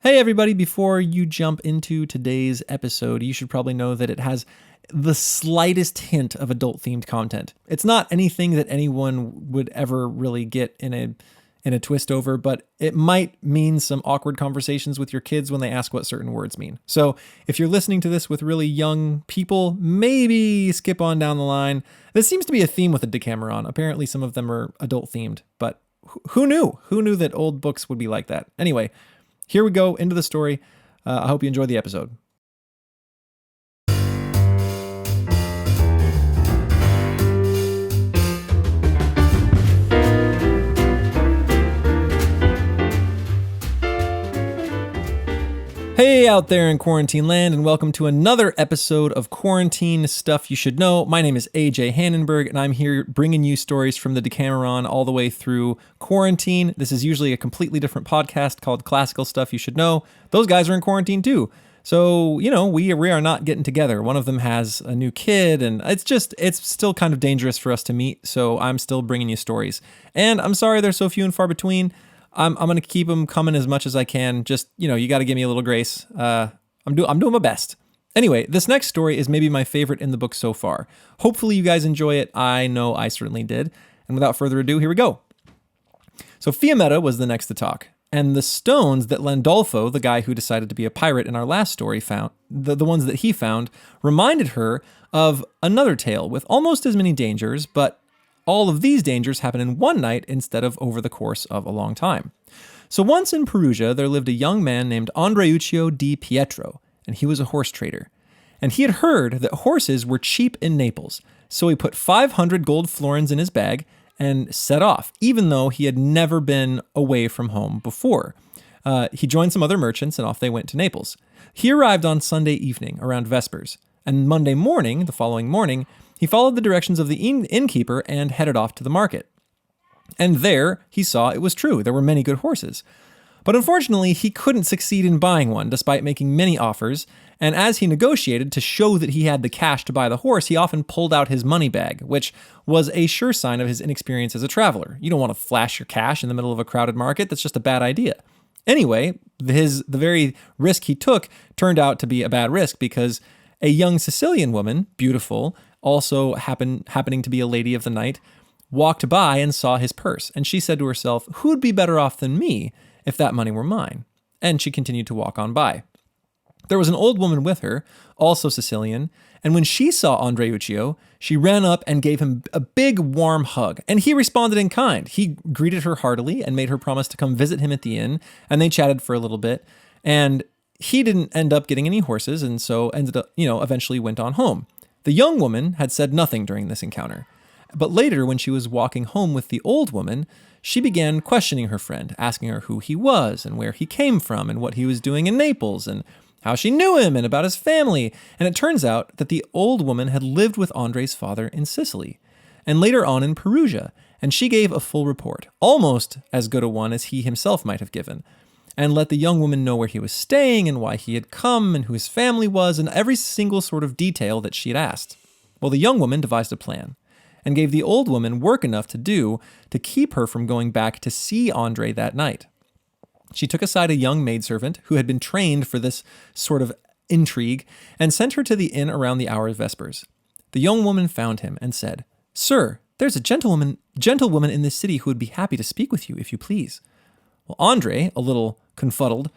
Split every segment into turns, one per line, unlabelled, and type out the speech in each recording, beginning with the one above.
Hey everybody, before you jump into today's episode, you should probably know that it has the slightest hint of adult-themed content. It's not anything that anyone would ever really get in a twist over, but it might mean some awkward conversations with your kids when they ask what certain words mean. So if you're listening to this with really young people, maybe skip on down the line. This seems to be a theme with the Decameron. Apparently some of them are adult-themed, but who knew? Who knew that old books would be like that? Anyway, here we go into the story. I hope you enjoy the episode. Hey out there in quarantine land, and welcome to another episode of Quarantine Stuff You Should Know. My name is AJ Hannenberg, and I'm here bringing you stories from the Decameron all the way through quarantine. This is usually a completely different podcast called Classical Stuff You Should Know. Those guys are in quarantine too. So, we are not getting together. One of them has a new kid, and it's still kind of dangerous for us to meet, so I'm still bringing you stories. And I'm sorry they're so few and far between. I'm going to keep them coming as much as I can. Just, you got to give me a little grace. I'm doing my best. Anyway, this next story is maybe my favorite in the book so far. Hopefully you guys enjoy it. I know I certainly did. And without further ado, here we go. So Fiammetta was the next to talk. And the stones that Landolfo, the guy who decided to be a pirate in our last story, found, the ones that he found, reminded her of another tale with almost as many dangers, but all of these dangers happen in one night instead of over the course of a long time. So once in Perugia, there lived a young man named Andreuccio di Pietro, and he was a horse trader. And he had heard that horses were cheap in Naples, so he put 500 gold florins in his bag and set off, even though he had never been away from home before. He joined some other merchants, and off they went to Naples. He arrived on Sunday evening, around Vespers, and Monday morning, the following morning, he followed the directions of the innkeeper and headed off to the market. And there, he saw it was true. There were many good horses. But unfortunately, he couldn't succeed in buying one, despite making many offers. And as he negotiated to show that he had the cash to buy the horse, he often pulled out his money bag, which was a sure sign of his inexperience as a traveler. You don't want to flash your cash in the middle of a crowded market. That's just a bad idea. Anyway, the very risk he took turned out to be a bad risk because a young Sicilian woman, beautiful, also happening to be a lady of the night, walked by and saw his purse. And she said to herself, who'd be better off than me if that money were mine? And she continued to walk on by. There was an old woman with her, also Sicilian, and when she saw Andreuccio, she ran up and gave him a big warm hug, and he responded in kind. He greeted her heartily and made her promise to come visit him at the inn, and they chatted for a little bit, and he didn't end up getting any horses, and so ended up, eventually went on home. The young woman had said nothing during this encounter, but later when she was walking home with the old woman, she began questioning her friend, asking her who he was and where he came from and what he was doing in Naples and how she knew him and about his family. And it turns out that the old woman had lived with Andre's father in Sicily and later on in Perugia, and she gave a full report, almost as good a one as he himself might have given, and let the young woman know where he was staying and why he had come and who his family was and every single sort of detail that she had asked. Well, the young woman devised a plan and gave the old woman work enough to do to keep her from going back to see Andre that night. She took aside a young maidservant who had been trained for this sort of intrigue and sent her to the inn around the hour of Vespers. The young woman found him and said, "Sir, there's a gentlewoman in this city who would be happy to speak with you, if you please." Well, Andre, a little confuddled,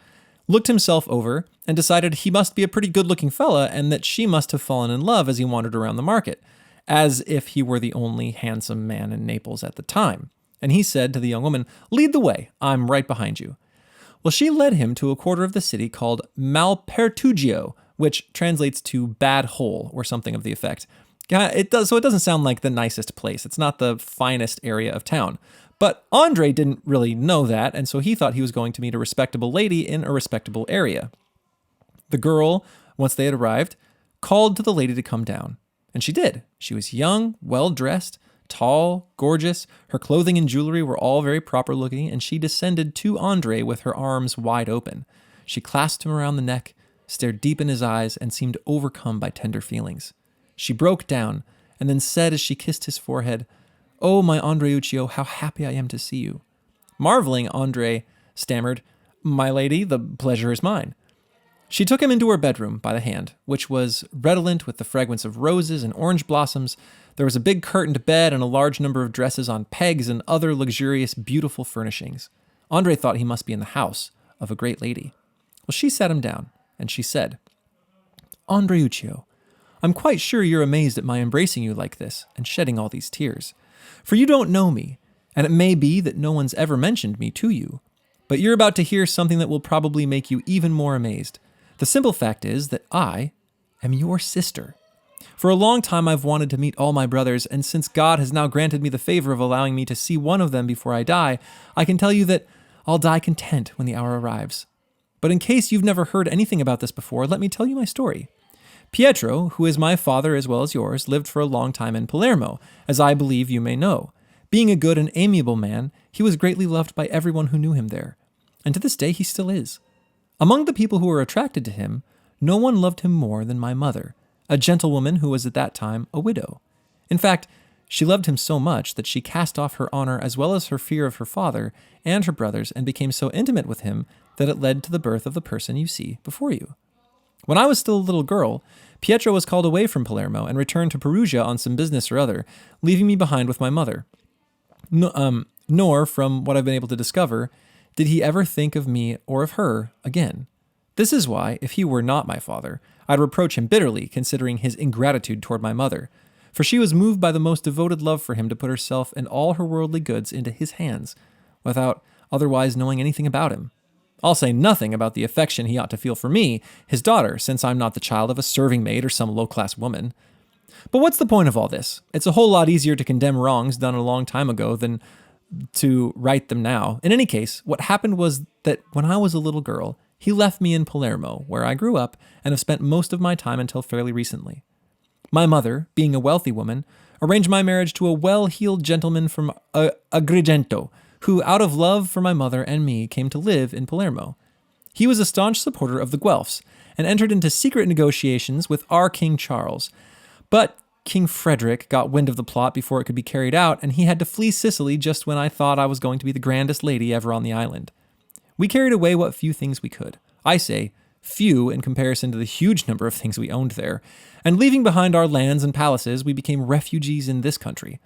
looked himself over and decided he must be a pretty good-looking fella and that she must have fallen in love as he wandered around the market, as if he were the only handsome man in Naples at the time. And he said to the young woman, "Lead the way, I'm right behind you." Well, she led him to a quarter of the city called Malpertugio, which translates to bad hole or something of the effect. It doesn't sound like the nicest place. It's not the finest area of town. But Andre didn't really know that, and so he thought he was going to meet a respectable lady in a respectable area. The girl, once they had arrived, called to the lady to come down. And she did. She was young, well-dressed, tall, gorgeous. Her clothing and jewelry were all very proper-looking, and she descended to Andre with her arms wide open. She clasped him around the neck, stared deep in his eyes, and seemed overcome by tender feelings. She broke down, and then said as she kissed his forehead, "Oh, my Andreuccio, how happy I am to see you." Marveling, Andre stammered, My lady, the pleasure is mine. She took him into her bedroom by the hand, which was redolent with the fragrance of roses and orange blossoms. There was a big curtained bed and a large number of dresses on pegs and other luxurious, beautiful furnishings. Andre thought he must be in the house of a great lady. Well, she sat him down, and she said, Andreuccio, I'm quite sure you're amazed at my embracing you like this and shedding all these tears. For you don't know me, and it may be that no one's ever mentioned me to you. But you're about to hear something that will probably make you even more amazed. The simple fact is that I am your sister. For a long time I've wanted to meet all my brothers, and since God has now granted me the favor of allowing me to see one of them before I die, I can tell you that I'll die content when the hour arrives. But in case you've never heard anything about this before, let me tell you my story. Pietro, who is my father as well as yours, lived for a long time in Palermo, as I believe you may know. Being a good and amiable man, he was greatly loved by everyone who knew him there. And to this day he still is. Among the people who were attracted to him, no one loved him more than my mother, a gentlewoman who was at that time a widow. In fact, she loved him so much that she cast off her honor as well as her fear of her father and her brothers and became so intimate with him that it led to the birth of the person you see before you. When I was still a little girl, Pietro was called away from Palermo and returned to Perugia on some business or other, leaving me behind with my mother. Nor, from what I've been able to discover, did he ever think of me or of her again. This is why, if he were not my father, I'd reproach him bitterly, considering his ingratitude toward my mother, for she was moved by the most devoted love for him to put herself and all her worldly goods into his hands, without otherwise knowing anything about him. I'll say nothing about the affection he ought to feel for me, his daughter, since I'm not the child of a serving maid or some low-class woman. But what's the point of all this? It's a whole lot easier to condemn wrongs done a long time ago than to right them now. In any case, what happened was that when I was a little girl, he left me in Palermo, where I grew up and have spent most of my time until fairly recently. My mother, being a wealthy woman, arranged my marriage to a well-heeled gentleman from Agrigento, who, out of love for my mother and me, came to live in Palermo. He was a staunch supporter of the Guelphs and entered into secret negotiations with our King Charles. But King Frederick got wind of the plot before it could be carried out, and he had to flee Sicily just when I thought I was going to be the grandest lady ever on the island. We carried away what few things we could. I say few in comparison to the huge number of things we owned there, and leaving behind our lands and palaces, we became refugees in this country.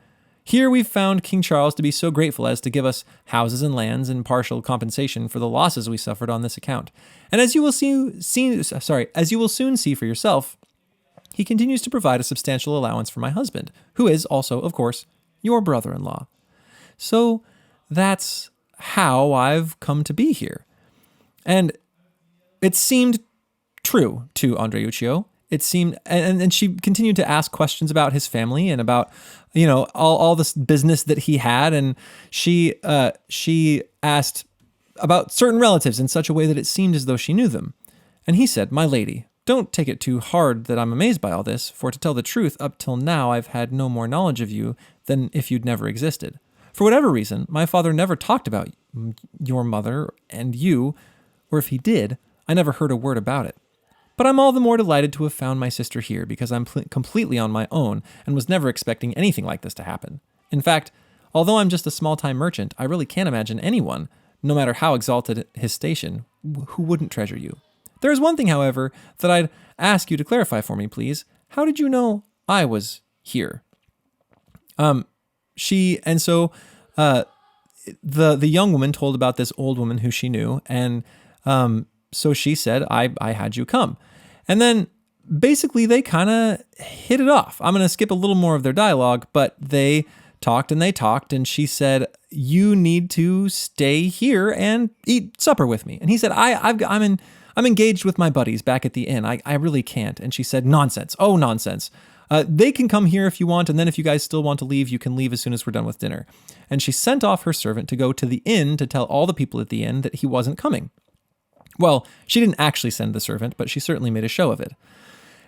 Here we found King Charles to be so grateful as to give us houses and lands in partial compensation for the losses we suffered on this account. And as you will soon see for yourself, he continues to provide a substantial allowance for my husband, who is also, of course, your brother-in-law. So that's how I've come to be here. And it seemed true to Andreuccio. It seemed, and she continued to ask questions about his family and about, all this business that he had. And she asked about certain relatives in such a way that it seemed as though she knew them. And he said, my lady, don't take it too hard that I'm amazed by all this, for to tell the truth, up till now I've had no more knowledge of you than if you'd never existed. For whatever reason, my father never talked about your mother and you, or if he did, I never heard a word about it. But I'm all the more delighted to have found my sister here because I'm completely on my own and was never expecting anything like this to happen. In fact, although I'm just a small-time merchant, I really can't imagine anyone, no matter how exalted his station, who wouldn't treasure you. There is one thing, however, that I'd ask you to clarify for me, please. How did you know I was here? The young woman told about this old woman who she knew, and so she said, I had you come. And then basically they kind of hit it off. I'm going to skip a little more of their dialogue, but they talked, and she said, you need to stay here and eat supper with me. And he said, I'm engaged with my buddies back at the inn. I really can't. And she said, nonsense. Oh, nonsense. They can come here if you want, and then if you guys still want to leave, you can leave as soon as we're done with dinner. And she sent off her servant to go to the inn to tell all the people at the inn that he wasn't coming. Well, she didn't actually send the servant, but she certainly made a show of it.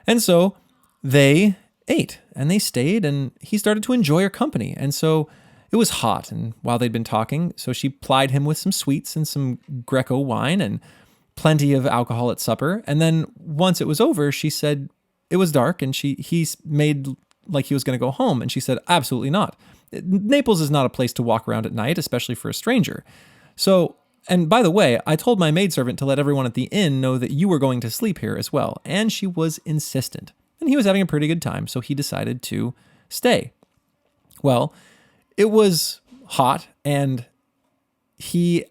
And so they ate, and they stayed, and he started to enjoy her company. And so it was hot, and while they'd been talking, so she plied him with some sweets and some Greco wine and plenty of alcohol at supper. And then once it was over, she said it was dark, and he made like he was going to go home. And she said, absolutely not. Naples is not a place to walk around at night, especially for a stranger. So and by the way, I told my maidservant to let everyone at the inn know that you were going to sleep here as well. And she was insistent. And he was having a pretty good time, so he decided to stay. Well, it was hot, and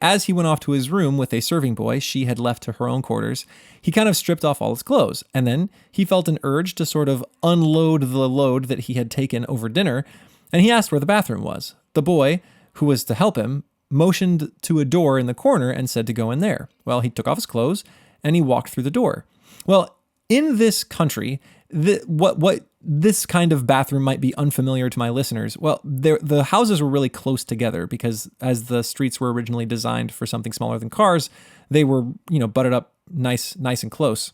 as he went off to his room with a serving boy she had left to her own quarters, he kind of stripped off all his clothes. And then he felt an urge to sort of unload the load that he had taken over dinner, and he asked where the bathroom was. The boy, who was to help him, motioned to a door in the corner and said to go in there. Well, he took off his clothes and he walked through the door. Well, in this country, what this kind of bathroom might be unfamiliar to my listeners. Well, the houses were really close together because as the streets were originally designed for something smaller than cars, they were, butted up nice and close.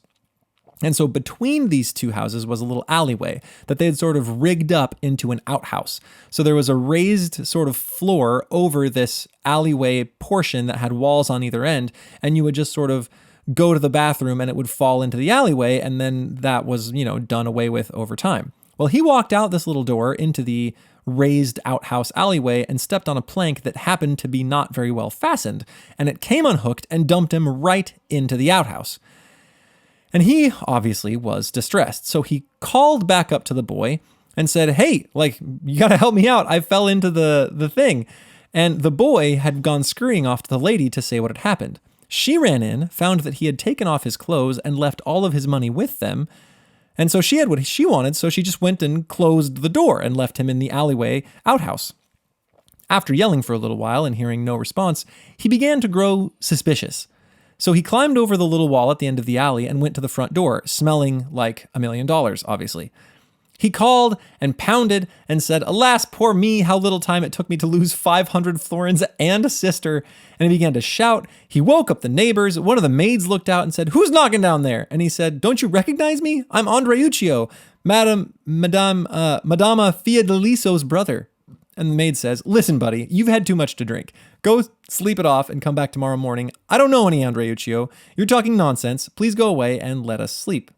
And so between these two houses was a little alleyway that they had sort of rigged up into an outhouse. So there was a raised sort of floor over this alleyway portion that had walls on either end, and you would just sort of go to the bathroom and it would fall into the alleyway, and then that was, done away with over time. Well, he walked out this little door into the raised outhouse alleyway and stepped on a plank that happened to be not very well fastened, and it came unhooked and dumped him right into the outhouse. And he obviously was distressed. So he called back up to the boy and said, hey, you got to help me out. I fell into the thing. And the boy had gone scurrying off to the lady to say what had happened. She ran in, found that he had taken off his clothes and left all of his money with them. And so she had what she wanted. So she just went and closed the door and left him in the alleyway outhouse. After yelling for a little while and hearing no response, he began to grow suspicious. So he climbed over the little wall at the end of the alley and went to the front door, smelling like $1 million, obviously. He called and pounded and said, alas, poor me, how little time it took me to lose 500 florins and a sister. And he began to shout. He woke up the neighbors. One of the maids looked out and said, who's knocking down there? And he said, don't you recognize me? I'm Andreuccio, Madama Fiordaliso's brother. And the maid says, listen, buddy, you've had too much to drink. Go sleep it off and come back tomorrow morning. I don't know any Andreuccio. You're talking nonsense. Please go away and let us sleep.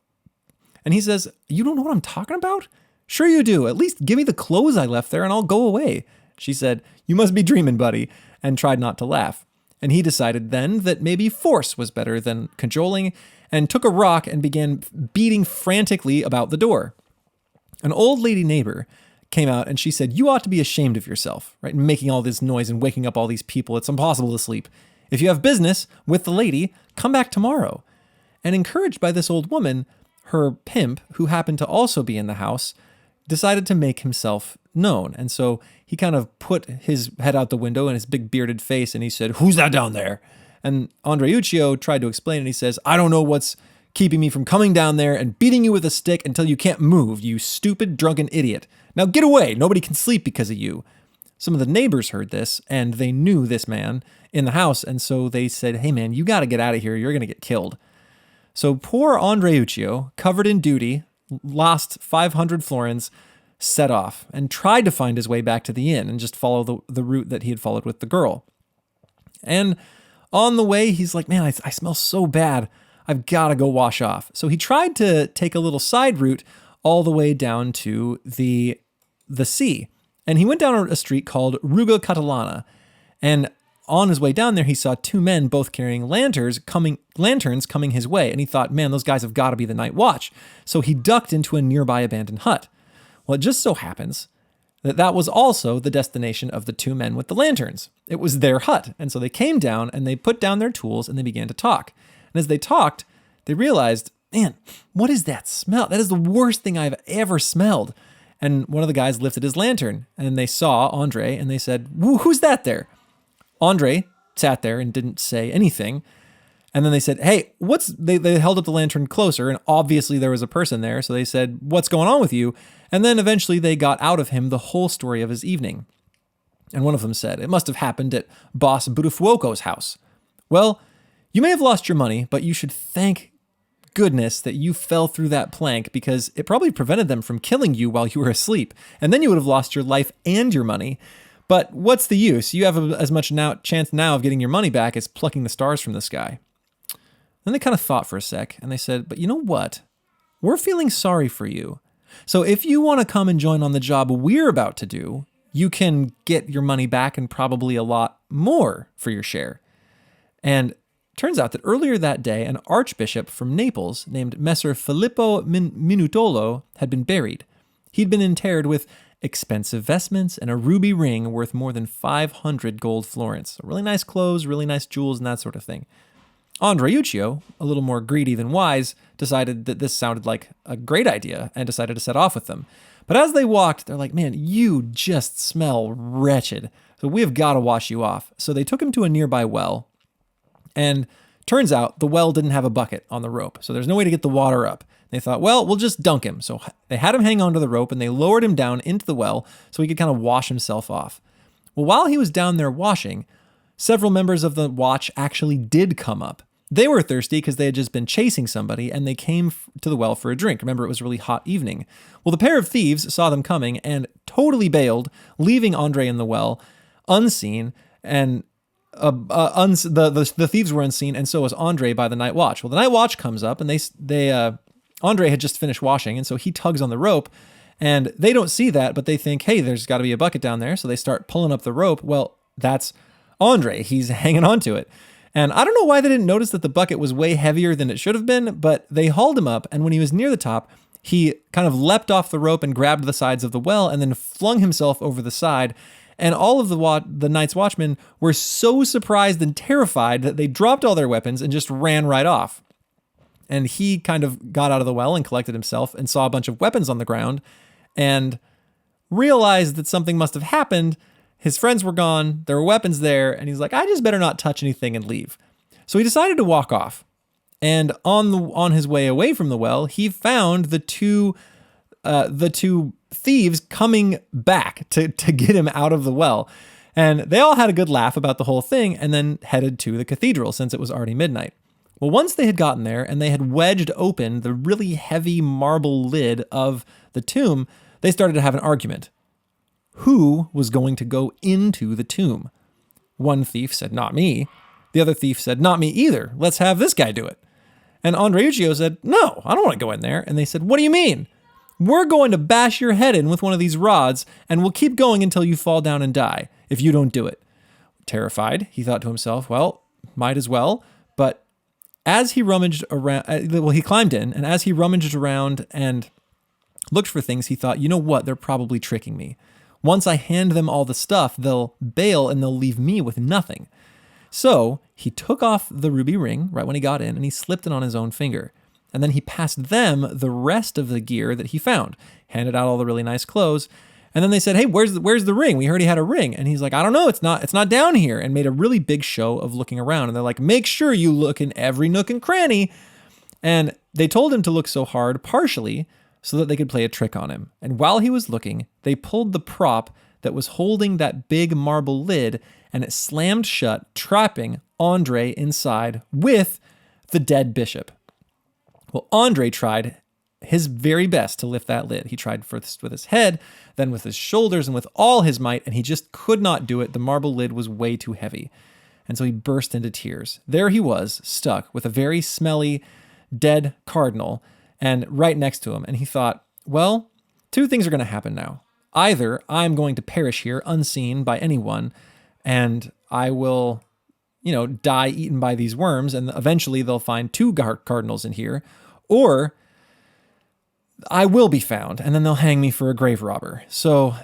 And he says, you don't know what I'm talking about? Sure you do. At least give me the clothes I left there and I'll go away. She said, you must be dreaming, buddy, and tried not to laugh. And he decided then that maybe force was better than cajoling and took a rock and began beating frantically about the door. An old lady neighbor came out and she said, you ought to be ashamed of yourself, right? Making all this noise and waking up all these people. It's impossible to sleep. If you have business with the lady, come back tomorrow. And encouraged by this old woman, her pimp, who happened to also be in the house, decided to make himself known. And so he kind of put his head out the window and his big bearded face and he said, who's that down there? And Andreuccio tried to explain and he says, I don't know what's keeping me from coming down there and beating you with a stick until you can't move, you stupid, drunken idiot. Now get away. Nobody can sleep because of you. Some of the neighbors heard this and they knew this man in the house. And so they said, hey man, you got to get out of here. You're going to get killed. So poor Andreuccio, covered in duty, lost 500 florins, set off and tried to find his way back to the inn and just follow the route that he had followed with the girl. And on the way, he's like, man, I smell so bad. I've got to go wash off. So he tried to take a little side route all the way down to the sea. And he went down a street called Ruga Catalana. And on his way down there, he saw two men both carrying lanterns coming his way. And he thought, man, those guys have got to be the night watch. So he ducked into a nearby abandoned hut. Well, it just so happens that was also the destination of the two men with the lanterns. It was their hut. And so they came down and they put down their tools and they began to talk. And as they talked, they realized, man, what is that smell? That is the worst thing I've ever smelled. And one of the guys lifted his lantern and they saw Andre and they said, who's that there? Andre sat there and didn't say anything. And then they said, hey, they held up the lantern closer and obviously there was a person there. So they said, what's going on with you? And then eventually they got out of him the whole story of his evening. And one of them said, it must have happened at Boss Budufuoco's house. Well, you may have lost your money, but you should thank goodness that you fell through that plank because it probably prevented them from killing you while you were asleep. And then you would have lost your life and your money. But what's the use? You have as much chance now of getting your money back as plucking the stars from the sky. Then they kind of thought for a sec and they said, but you know what? We're feeling sorry for you. So if you want to come and join on the job we're about to do, you can get your money back and probably a lot more for your share. And turns out that earlier that day, an archbishop from Naples named Messer Filippo Minutolo had been buried. He'd been interred with expensive vestments and a ruby ring worth more than 500 gold florins. So really nice clothes, really nice jewels, and that sort of thing. Andreuccio, a little more greedy than wise, decided that this sounded like a great idea and decided to set off with them. But as they walked, they're like, man, you just smell wretched. So we have got to wash you off. So they took him to a nearby well. And turns out the well didn't have a bucket on the rope. So there's no way to get the water up. They thought, well, we'll just dunk him. So they had him hang onto the rope and they lowered him down into the well so he could kind of wash himself off. Well, while he was down there washing, several members of the watch actually did come up. They were thirsty because they had just been chasing somebody and they came to the well for a drink. Remember, it was a really hot evening. Well, the pair of thieves saw them coming and totally bailed, leaving Andre in the well unseen, and the thieves were unseen, and so was Andre by the night watch. Well, the night watch comes up and Andre had just finished washing, and so he tugs on the rope, and they don't see that, but they think, hey, there's got to be a bucket down there, so they start pulling up the rope. Well, that's Andre. He's hanging onto it. And I don't know why they didn't notice that the bucket was way heavier than it should have been, but they hauled him up, and when he was near the top, he kind of leapt off the rope and grabbed the sides of the well and then flung himself over the side. And all of the Night's Watchmen were so surprised and terrified that they dropped all their weapons and just ran right off. And he kind of got out of the well and collected himself and saw a bunch of weapons on the ground and realized that something must have happened. His friends were gone, there were weapons there, and he's like, I just better not touch anything and leave. So he decided to walk off. And on his way away from the well, he found the two thieves coming back to get him out of the well. And they all had a good laugh about the whole thing and then headed to the cathedral since it was already midnight. Well, once they had gotten there and they had wedged open the really heavy marble lid of the tomb, they started to have an argument. Who was going to go into the tomb? One thief said, not me. The other thief said, not me either. Let's have this guy do it. And Andreuccio said, no, I don't want to go in there. And they said, what do you mean? We're going to bash your head in with one of these rods, and we'll keep going until you fall down and die if you don't do it. Terrified, he thought to himself, well, might as well. But as he rummaged around, he climbed in, and as he rummaged around and looked for things, he thought, you know what? They're probably tricking me. Once I hand them all the stuff, they'll bail and they'll leave me with nothing. So he took off the ruby ring right when he got in, and he slipped it on his own finger. And then he passed them the rest of the gear that he found, handed out all the really nice clothes. And then they said, hey, where's the ring? We heard he had a ring. And he's like, I don't know. It's not down here. And made a really big show of looking around. And they're like, make sure you look in every nook and cranny. And they told him to look so hard, partially so that they could play a trick on him. And while he was looking, they pulled the prop that was holding that big marble lid, and it slammed shut, trapping Andre inside with the dead bishop. Well, Andre tried his very best to lift that lid. He tried first with his head, then with his shoulders, and with all his might, and he just could not do it. The marble lid was way too heavy. And so he burst into tears. There he was, stuck with a very smelly, dead cardinal, and right next to him. And he thought, well, two things are going to happen now. Either I'm going to perish here unseen by anyone, and I will, die eaten by these worms, and eventually they'll find two cardinals in here, or I will be found, and then they'll hang me for a grave robber. So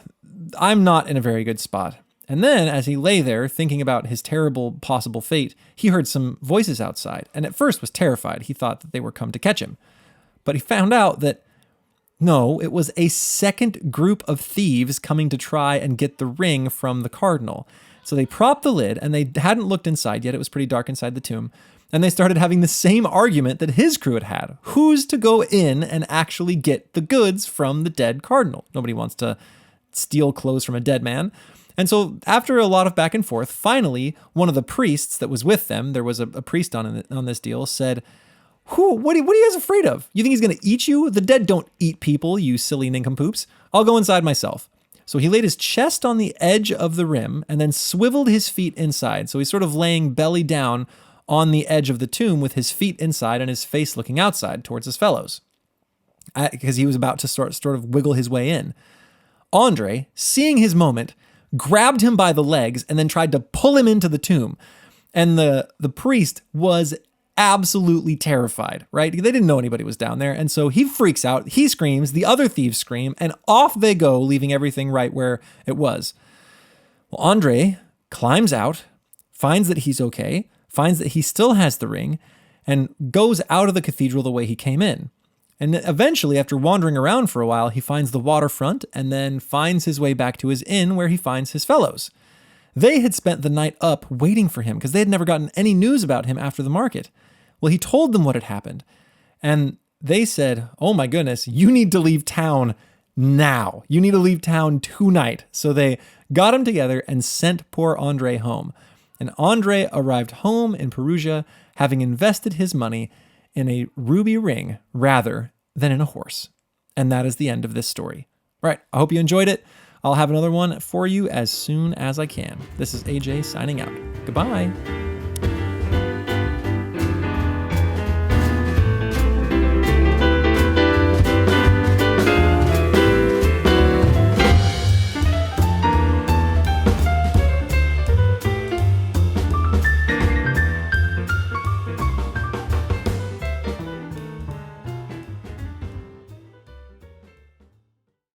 I'm not in a very good spot. And then, as he lay there thinking about his terrible possible fate, he heard some voices outside, and at first was terrified. He thought that they were come to catch him. But he found out that, no, it was a second group of thieves coming to try and get the ring from the cardinal. So they propped the lid, and they hadn't looked inside yet. It was pretty dark inside the tomb. And they started having the same argument that his crew had had. Who's to go in and actually get the goods from the dead cardinal? Nobody wants to steal clothes from a dead man. And so after a lot of back and forth, finally, one of the priests that was with them, there was a priest on this deal, said, What are you guys afraid of? You think he's going to eat you? The dead don't eat people, you silly nincompoops. I'll go inside myself. So he laid his chest on the edge of the rim and then swiveled his feet inside. So he's sort of laying belly down on the edge of the tomb with his feet inside and his face looking outside towards his fellows, because he was about to sort of wiggle his way in. Andre, seeing his moment, grabbed him by the legs and then tried to pull him into the tomb. And the priest was absolutely terrified, right? They didn't know anybody was down there. And so he freaks out, he screams, the other thieves scream, and off they go, leaving everything right where it was. Well, Andre climbs out, finds that he's okay, finds that he still has the ring, and goes out of the cathedral the way he came in. And eventually, after wandering around for a while, he finds the waterfront and then finds his way back to his inn where he finds his fellows. They had spent the night up waiting for him because they had never gotten any news about him after the market. Well, he told them what had happened. And they said, oh my goodness, you need to leave town now. You need to leave town tonight. So they got him together and sent poor Andre home. And Andre arrived home in Perugia, having invested his money in a ruby ring rather than in a horse. And that is the end of this story. All right, I hope you enjoyed it. I'll have another one for you as soon as I can. This is AJ signing out. Goodbye.